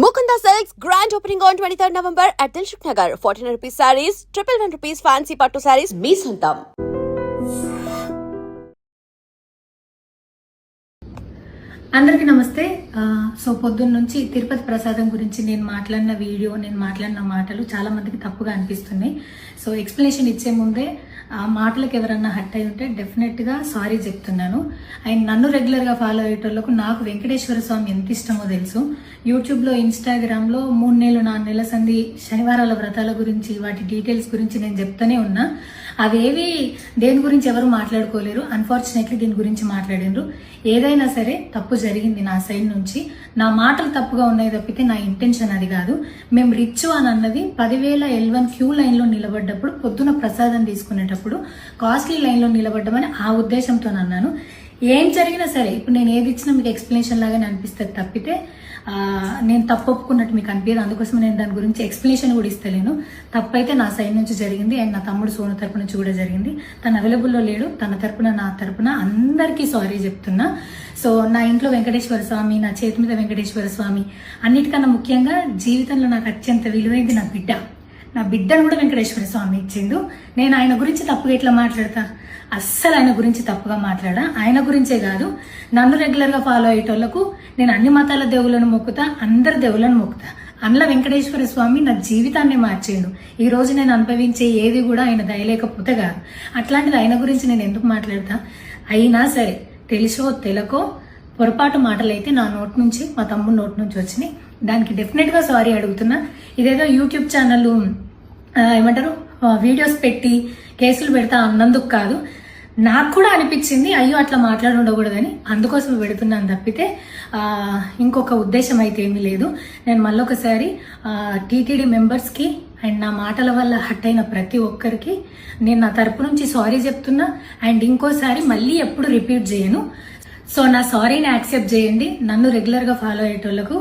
Mukunda Silks grand opening on 23rd November at Dilshuk Nagar. 1400 rupees sarees, 111 rupees fancy pattu sarees, మీ సొంతం. అందరికీ నమస్తే. So పొద్దున్న నుంచి తిరుపతి ప్రసాదం గురించి నేను మాట్లాడిన వీడియో, నేను మాట్లాడిన మాటలు చాలా మందికి తప్పుగా అనిపిస్తున్నాయి. సో ఎక్స్ప్లెనేషన్ ఇచ్చే ముందే ఆ మాటలకు ఎవరన్నా హట్ అయి ఉంటే డెఫినెట్గా సారీ చెప్తున్నాను. అండ్ నన్ను రెగ్యులర్గా ఫాలో అయ్యేటోళ్ళకు నాకు వెంకటేశ్వర స్వామి ఎంత ఇష్టమో తెలుసు. యూట్యూబ్లో, ఇన్స్టాగ్రామ్లో 3 నెలలు 4 నెలల సంధి శనివారాల వ్రతాల గురించి, వాటి డీటెయిల్స్ గురించి నేను చెప్తూనే ఉన్నా. అవేవి దేని గురించి ఎవరు మాట్లాడుకోలేరు. అన్ఫార్చునేట్లీ దీని గురించి మాట్లాడినరు. ఏదైనా సరే తప్పు జరిగింది నా సైడ్ నుంచి. నా మాటలు తప్పుగా ఉన్నాయి తప్పితే నా ఇంటెన్షన్ అది కాదు. మేము రిచ్ అని అన్నది 10,000 L1 క్యూ లైన్లో నిలబడ్డప్పుడు, పొద్దున ప్రసాదం తీసుకునేటప్పుడు కాస్ట్లీ లైన్లో నిలబడ్డమని ఆ ఉద్దేశంతో అన్నాను. ఏం జరిగినా సరే ఇప్పుడు నేను ఏది ఇచ్చినా మీకు ఎక్స్ప్లెనేషన్ లాగానే అనిపిస్తుంది తప్పితే నేను తప్పు ఒప్పుకున్నట్టు మీకు అనిపించదు. అందుకోసం నేను దాని గురించి ఎక్స్ప్లెనేషన్ కూడా ఇస్తలేను. తప్పైతే నా సైడ్ నుంచి జరిగింది అండ్ నా తమ్ముడు సోను తరపున నుంచి కూడా జరిగింది. తను అవైలబుల్లో లేడు. తన తరపున, నా తరపున అందరికీ సారీ చెప్తున్నా. సో నా ఇంట్లో వెంకటేశ్వర స్వామి, నా చేతి మీద వెంకటేశ్వర స్వామి, అన్నిటికన్నా ముఖ్యంగా జీవితంలో నాకు అత్యంత విలువైంది నా బిడ్డ. నా బిడ్డను కూడా వెంకటేశ్వర స్వామి ఇచ్చిండు. నేను ఆయన గురించి తప్పుగా ఎట్లా మాట్లాడతా? అస్సలు ఆయన గురించి తప్పుగా మాట్లాడా. ఆయన గురించే కాదు, నన్ను రెగ్యులర్గా ఫాలో అయ్యేటోళ్లకు నేను అన్ని మతాల దేవులను మొక్కుతా, అందరి దేవులను మొక్కుతా. అందులో వెంకటేశ్వర స్వామి నా జీవితాన్ని మార్చిండు. ఈ రోజు నేను అనుభవించే ఏది కూడా ఆయన దయలేకపోతే కాదు. అట్లాంటిది ఆయన గురించి నేను ఎందుకు మాట్లాడతా? అయినా సరే తెలుసో తెలకో పొరపాటు మాటలైతే నా నోటి నుంచి, మా తమ్ముడు నోటి నుంచి వచ్చినాయి. దానికి డెఫినెట్గా సారీ అడుగుతున్నా. ఇదేదో యూట్యూబ్ ఛానల్ ఏమంటారు వీడియోస్ పెట్టి కేసులు పెడతా అన్నందుకు కాదు, నాకు కూడా అనిపించింది అయ్యో అట్లా మాట్లాడి ఉండకూడదని, అందుకోసం పెడుతున్నాను తప్పితే ఇంకొక ఉద్దేశం అయితే ఏమీ లేదు. నేను మళ్ళొకసారి టీటీడీ మెంబర్స్కి అండ్ నా మాటల వల్ల హట్ అయిన ప్రతి ఒక్కరికి నేను నా తరపు నుంచి సారీ చెప్తున్నా. అండ్ ఇంకోసారి మళ్ళీ ఎప్పుడు రిపీట్ చేయను. సో నా సారీని యాక్సెప్ట్ చేయండి. నన్ను రెగ్యులర్గా ఫాలో అయ్యేటోళ్లకు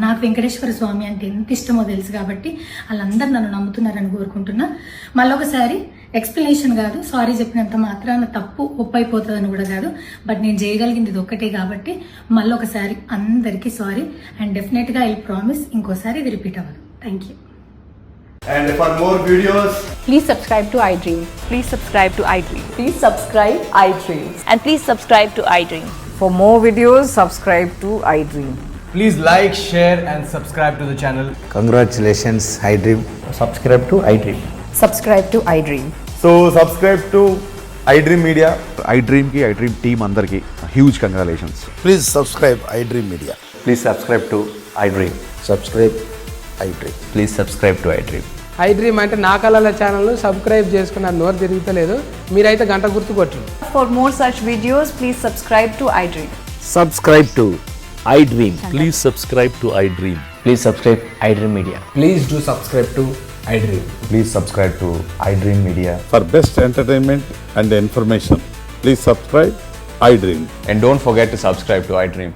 నాకు వెంకటేశ్వర స్వామి అంటే ఎంత ఇష్టమో తెలుసు కాబట్టి వాళ్ళందరూ నన్ను నమ్ముతున్నారని కోరుకుంటున్నా. మళ్ళొకసారి ఎక్స్ప్లెనేషన్ కాదు, సారీ చెప్పినంత మాత్రాన తప్పు ఒప్పైపోతుందని కూడా కాదు. బట్ నేను చేయగలిగింది ఇది ఒక్కటే కాబట్టి మళ్ళొకసారి అందరికీ సారీ. అండ్ డెఫినెట్గా ఐ ప్రామిస్ ఇంకోసారి ఇది రిపీట్ అవ్వదు. Thank you. And for more videos, please subscribe to iDream. Please subscribe to iDream. Please subscribe iDream. And please subscribe to iDream. For more videos, subscribe to iDream. please like, share and subscribe to the channel. Congratulations, iDream. Subscribe to iDream. Subscribe to iDream. So subscribe to iDream Media. iDream ki iDream team andarki huge congratulations. Please subscribe iDream Media. Please subscribe to iDream. Subscribe iDream. Please subscribe to iDream. iDream అంటే నా కళల channel subscribe చేసుకున్న నోరు తిరుగుతలేదు. మీరైతే గంట గుర్తు కొట్టండి. For more such videos, please subscribe to iDream. Subscribe to iDream. Please subscribe to iDream. Please subscribe iDream Media. Please do subscribe to iDream. Please subscribe to iDream Media. For best entertainment and information, please subscribe iDream. And don't forget to subscribe to iDream.